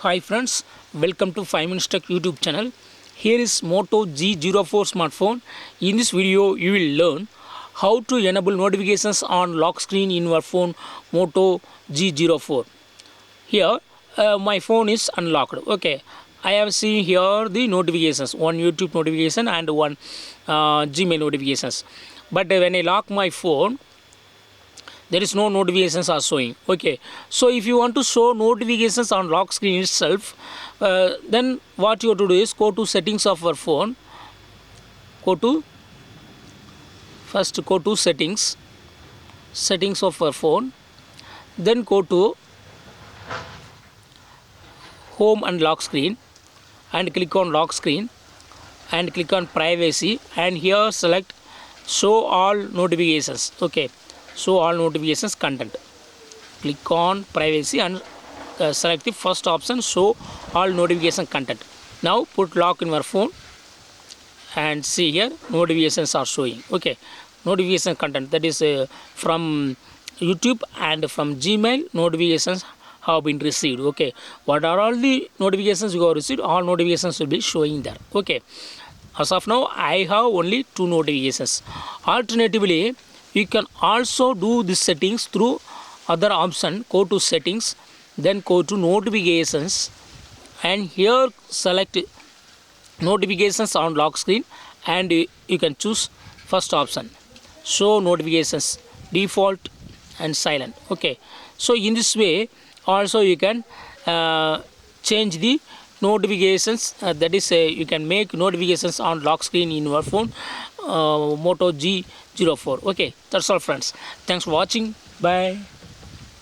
Hi friends, welcome to 5 Minutes Tech YouTube channel. Here is Moto G04 smartphone. In this video, you will learn how to enable notifications on lock screen in your phone Moto G04. Here, my phone is unlocked. Okay, I have seen here the notifications, one YouTube notification and one Gmail notifications. But when I lock my phone, there is no notifications are showing. Okay, so if you want to show notifications on lock screen itself, then what you have to do is go to settings of your phone. Go to settings of your phone, then go to home and lock screen and click on lock screen and click on privacy, and here select show all notifications. Okay, show all notifications content. Click on privacy and select the first option, show all notification content. Now put lock in your phone and see here notifications are showing. Okay, notification content, that is from YouTube and from Gmail notifications have been received. Okay, what are all the notifications you have received? All notifications will be showing there. Okay, as of now I have only 2 notifications. Alternatively, you can also do this settings through other option. Go to settings, then go to notifications, and here select notifications on lock screen, and you can choose first option, show notifications default and silent. Okay, so in this way also you can change the notifications, that is you can make notifications on lock screen in your phone Moto G04. Okay, that's all friends. Thanks for watching. Bye.